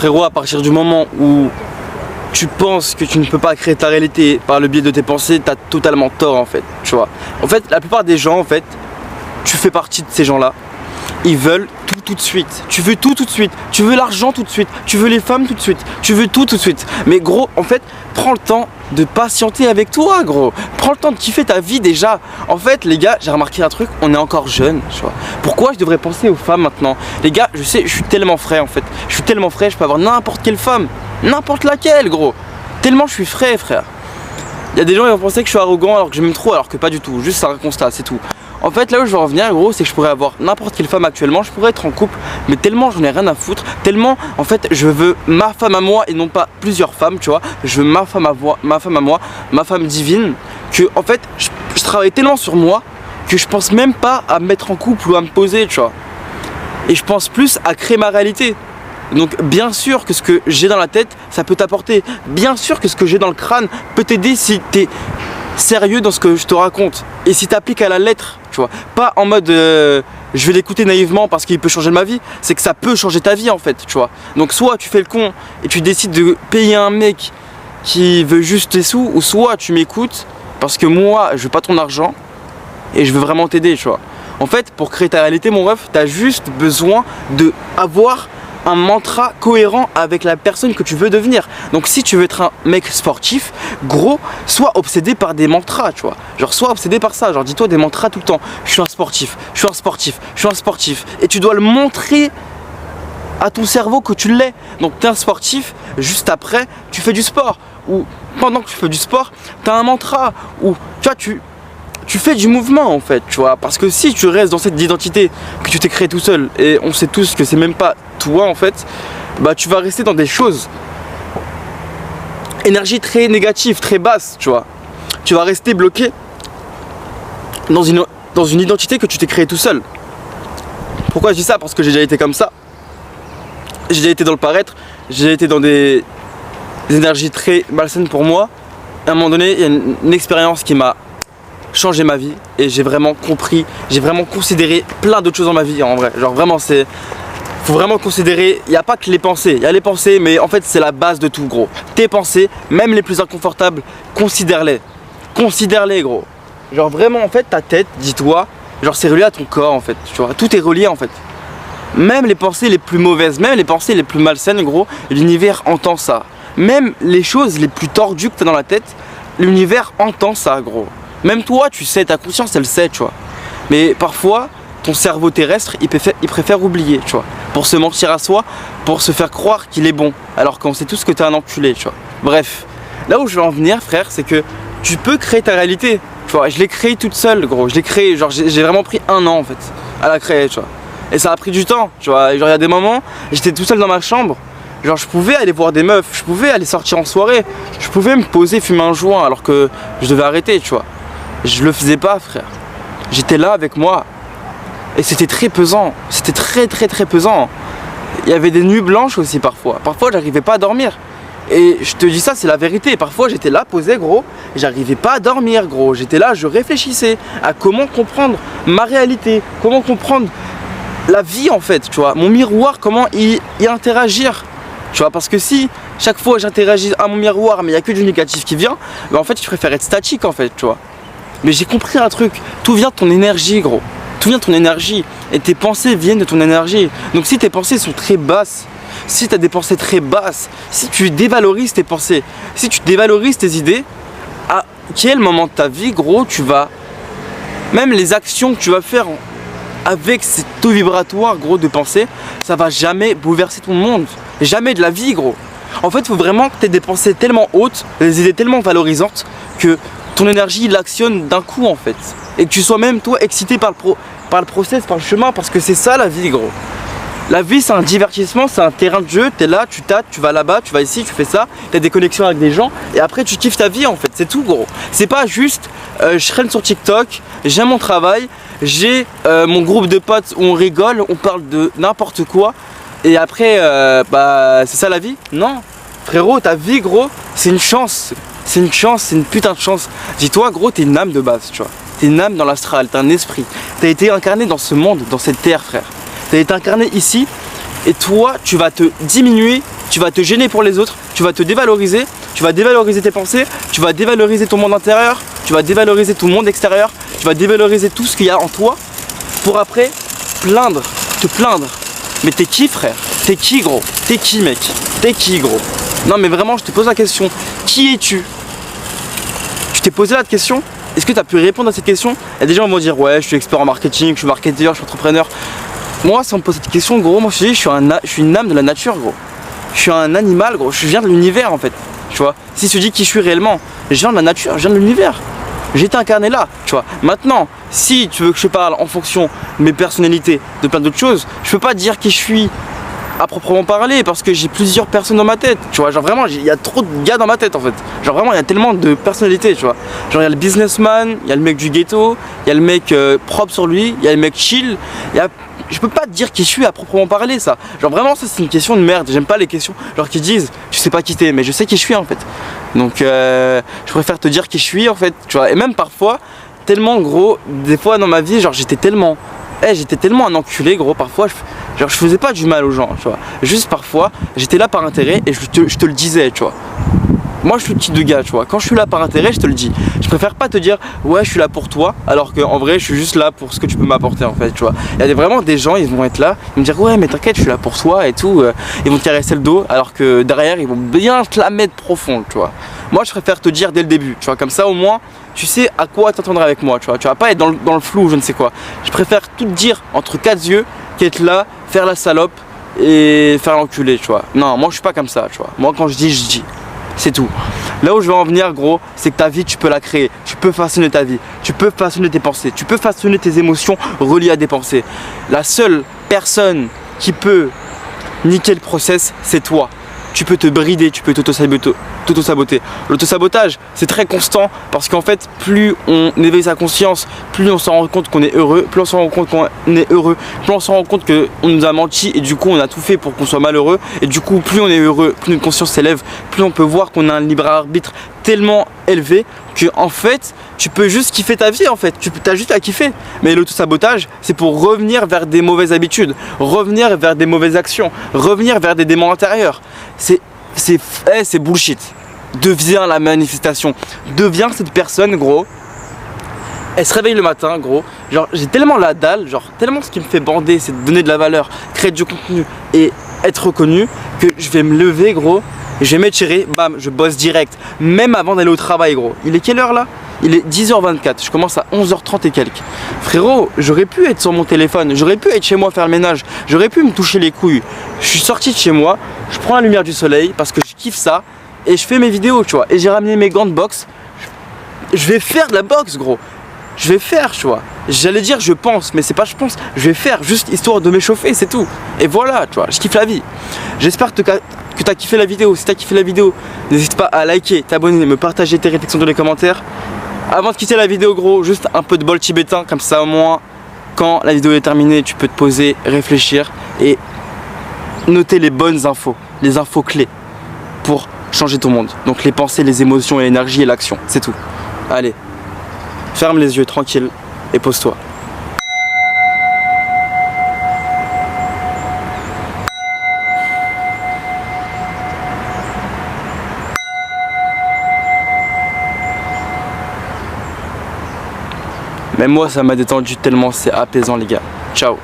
Frérot, à partir du moment où tu penses que tu ne peux pas créer ta réalité par le biais de tes pensées, t'as totalement tort en fait, tu vois. En fait, la plupart des gens, en fait, tu fais partie de ces gens-là. Ils veulent tout de suite. Tu veux tout de suite. Tu veux l'argent tout de suite. Tu veux les femmes tout de suite. Tu veux tout de suite. Mais gros, en fait, prends le temps de patienter avec toi, gros. Prends le temps de kiffer ta vie déjà. En fait, les gars, j'ai remarqué un truc, on est encore jeunes, tu vois. Pourquoi je devrais penser aux femmes maintenant? Les gars, je sais, je suis tellement frais en fait. Je suis tellement frais, je peux avoir n'importe quelle femme. N'importe laquelle, gros. Tellement je suis frais, frère. Il y a des gens qui vont penser que je suis arrogant alors que je m'aime trop, alors que pas du tout. Juste un constat, c'est tout. En fait, là où je veux en revenir, gros, c'est que je pourrais avoir n'importe quelle femme actuellement, je pourrais être en couple, mais tellement j'en ai rien à foutre, tellement, en fait, je veux ma femme à moi et non pas plusieurs femmes, tu vois. Je veux ma femme à moi, ma femme divine, que, en fait, je travaille tellement sur moi que je pense même pas à me mettre en couple ou à me poser, tu vois. Et je pense plus à créer ma réalité. Donc bien sûr que ce que j'ai dans la tête, ça peut t'apporter. Bien sûr que ce que j'ai dans le crâne peut t'aider si t'es sérieux dans ce que je te raconte. Et si t'appliques à la lettre, tu vois. Pas en mode je vais l'écouter naïvement parce qu'il peut changer ma vie. C'est que ça peut changer ta vie en fait, tu vois. Donc soit tu fais le con et tu décides de payer un mec qui veut juste tes sous, ou soit tu m'écoutes parce que moi je veux pas ton argent et je veux vraiment t'aider, tu vois. En fait, pour créer ta réalité, mon ref, t'as juste besoin de avoir un mantra cohérent avec la personne que tu veux devenir. Donc si tu veux être un mec sportif, gros, sois obsédé par des mantras, tu vois. Genre sois obsédé par ça, genre dis-toi des mantras tout le temps. Je suis un sportif, je suis un sportif, je suis un sportif. Et tu dois le montrer à ton cerveau que tu l'es. Donc tu es un sportif, juste après, tu fais du sport. Ou pendant que tu fais du sport, tu as un mantra. Ou tu vois, tu fais du mouvement en fait, tu vois. Parce que si tu restes dans cette identité que tu t'es créé tout seul, et on sait tous que c'est même pas toi en fait, bah tu vas rester dans des choses, énergie très négative, très basse, tu vois. Tu vas rester bloqué dans une identité que tu t'es créé tout seul. Pourquoi je dis ça? Parce que j'ai déjà été comme ça. J'ai déjà été dans le paraître, j'ai déjà été dans des énergies très malsaines pour moi. À un moment donné, il y a une expérience qui m'a changé ma vie et j'ai vraiment compris, j'ai vraiment considéré plein d'autres choses dans ma vie en vrai. Genre vraiment c'est, faut vraiment considérer, il n'y a pas que les pensées, il y a les pensées mais en fait c'est la base de tout gros. Tes pensées, même les plus inconfortables, considère-les, gros. Genre vraiment en fait ta tête, dis-toi, genre c'est relié à ton corps en fait, tu vois, tout est relié en fait. Même les pensées les plus mauvaises, même les pensées les plus malsaines gros, l'univers entend ça. Même les choses les plus tordues que tu as dans la tête, l'univers entend ça gros. Même toi, tu sais, ta conscience, elle sait, tu vois. Mais parfois, ton cerveau terrestre, il préfère oublier, tu vois. Pour se mentir à soi, pour se faire croire qu'il est bon. Alors qu'on sait tous que t'es un enculé, tu vois. Bref, là où je veux en venir, frère, c'est que tu peux créer ta réalité. Tu vois, je l'ai créée toute seule, gros. Je l'ai créée, genre, j'ai vraiment pris 1 an, en fait, à la créer, tu vois. Et ça a pris du temps, tu vois. Genre, il y a des moments, j'étais tout seul dans ma chambre. Genre je pouvais aller voir des meufs, je pouvais aller sortir en soirée. Je pouvais me poser, fumer un joint alors que je devais arrêter, tu vois. Je le faisais pas, frère. J'étais là avec moi. Et c'était très pesant. C'était très pesant. Il y avait des nuits blanches aussi parfois. Parfois j'arrivais pas à dormir. Et je te dis ça, c'est la vérité. Parfois j'étais là posé gros. J'arrivais pas à dormir gros. J'étais là, je réfléchissais à comment comprendre ma réalité. Comment comprendre la vie en fait, tu vois. Mon miroir, comment y interagir. Tu vois, parce que si chaque fois j'interagis à mon miroir mais il n'y a que du négatif qui vient, bah en fait je préfère être statique en fait, tu vois. Mais j'ai compris un truc, tout vient de ton énergie gros, tout vient de ton énergie et tes pensées viennent de ton énergie. Donc si tes pensées sont très basses, si tu as des pensées très basses, si tu dévalorises tes pensées, si tu dévalorises tes idées, à quel moment de ta vie gros tu vas, même les actions que tu vas faire avec ces taux vibratoires gros de pensée, ça va jamais bouleverser ton monde, jamais de la vie gros. En fait il faut vraiment que tu aies des pensées tellement hautes, des idées tellement valorisantes que ton énergie l'actionne d'un coup en fait. Et que tu sois même toi excité par le process, par le chemin, parce que c'est ça la vie gros. La vie c'est un divertissement, c'est un terrain de jeu, t'es là, tu tâtes, tu vas là-bas, tu vas ici, tu fais ça, t'as des connexions avec des gens et après tu kiffes ta vie en fait, c'est tout gros. C'est pas juste je traîne sur TikTok, j'ai mon travail, j'ai mon groupe de potes où on rigole, on parle de n'importe quoi et après bah c'est ça la vie? Non frérot, ta vie gros c'est une chance. C'est une chance, c'est une putain de chance. Dis-toi gros, t'es une âme de base, tu vois. T'es une âme dans l'astral, t'es un esprit. T'as été incarné dans ce monde, dans cette terre frère. T'as été incarné ici Et toi, tu vas te diminuer, tu vas te gêner pour les autres, tu vas te dévaloriser, tu vas dévaloriser tes pensées, tu vas dévaloriser ton monde intérieur, tu vas dévaloriser ton monde extérieur, tu vas dévaloriser tout ce qu'il y a en toi pour après te plaindre. Mais t'es qui, frère? T'es qui, gros? T'es qui, mec? T'es qui, gros? Non, mais vraiment, je te pose la question. Qui es-tu? Tu t'es posé la question? Est-ce que tu as pu répondre à cette question? Et des gens vont dire ouais, je suis expert en marketing, je suis marketeur, je suis entrepreneur. Moi, si on me pose cette question, gros, moi je te dis, je suis une âme de la nature, gros. Je suis un animal, gros. Je viens de l'univers, en fait. Tu vois? Si je te dis qui je suis réellement, je viens de la nature, je viens de l'univers. J'ai été incarné là, tu vois. Maintenant, si tu veux que je parle en fonction de mes personnalités, de plein d'autres choses, je peux pas dire qui je suis à proprement parler parce que j'ai plusieurs personnes dans ma tête, tu vois. Genre vraiment, il y a trop de gars dans ma tête en fait. Genre vraiment, il y a tellement de personnalités, tu vois. Genre il y a le businessman, il y a le mec du ghetto, il y a le mec propre sur lui, il y a le mec chill. Je peux pas te dire qui je suis à proprement parler, ça. Genre vraiment, ça c'est une question de merde. J'aime pas les questions genre qui disent tu sais pas qui t'es, mais je sais qui je suis en fait. Donc je préfère te dire qui je suis en fait, tu vois. Et même parfois, tellement gros, des fois dans ma vie, genre j'étais tellement un enculé, gros. Parfois je faisais pas du mal aux gens, tu vois. Juste parfois j'étais là par intérêt et je te le disais, tu vois. Moi je suis le type de gars, tu vois, quand je suis là par intérêt, je te le dis. Je préfère pas te dire ouais je suis là pour toi, alors qu'en vrai je suis juste là pour ce que tu peux m'apporter en fait, tu vois. Il y a vraiment des gens, ils vont être là, ils vont me dire ouais mais t'inquiète je suis là pour toi et tout, ils vont te caresser le dos, alors que derrière ils vont bien te la mettre profond, tu vois. Moi je préfère te dire dès le début, tu vois, comme ça au moins tu sais à quoi t'attendre avec moi, tu vois. Tu vas pas être dans le flou ou je ne sais quoi. Je préfère tout te dire entre quatre yeux qu'être là, faire la salope et faire l'enculé, tu vois. Non, moi je suis pas comme ça, tu vois. Moi quand je dis. C'est tout. Là où je veux en venir, gros, c'est que ta vie, tu peux la créer. Tu peux façonner ta vie. Tu peux façonner tes pensées. Tu peux façonner tes émotions reliées à des pensées. La seule personne qui peut niquer le process, c'est toi. Tu peux te brider, tu peux t'auto-saboter. L'auto-sabotage, c'est très constant parce qu'en fait, plus on éveille sa conscience, plus on s'en rend compte qu'on est heureux, plus on s'en rend compte qu'on est heureux, plus on s'en rend compte qu'on nous a menti et du coup on a tout fait pour qu'on soit malheureux. Et du coup, plus on est heureux, plus notre conscience s'élève, plus on peut voir qu'on a un libre arbitre tellement élevé que en fait tu peux juste kiffer ta vie en fait, t'as juste à kiffer. Mais l'auto-sabotage c'est pour revenir vers des mauvaises habitudes, revenir vers des mauvaises actions, revenir vers des démons intérieurs. C'est bullshit. Deviens la manifestation, deviens cette personne, gros. Elle se réveille le matin, gros. Genre j'ai tellement la dalle, genre tellement ce qui me fait bander c'est de donner de la valeur, créer du contenu et être reconnu que je vais me lever, gros. Je vais m'étirer, bam, je bosse direct, même avant d'aller au travail, gros. Il est quelle heure là? Il est 10h24, je commence à 11h30 et quelques. Frérot, j'aurais pu être sur mon téléphone, j'aurais pu être chez moi faire le ménage, j'aurais pu me toucher les couilles. Je suis sorti de chez moi, je prends la lumière du soleil parce que je kiffe ça et je fais mes vidéos, tu vois. Et j'ai ramené mes gants de boxe. Je vais faire de la boxe, gros. Je vais faire, tu vois. J'allais dire je pense, mais c'est pas je pense. Je vais faire juste histoire de m'échauffer, c'est tout. Et voilà, tu vois, je kiffe la vie. J'espère que tu as kiffé la vidéo. Si tu as kiffé la vidéo, n'hésite pas à liker, t'abonner, me partager tes réflexions dans les commentaires. Avant de quitter la vidéo, gros, juste un peu de bol tibétain, comme ça au moins, quand la vidéo est terminée, tu peux te poser, réfléchir et noter les bonnes infos, les infos clés pour changer ton monde. Donc les pensées, les émotions et l'énergie et l'action, c'est tout. Allez, ferme les yeux tranquille et pose-toi. Même moi ça m'a détendu tellement, c'est apaisant les gars. Ciao.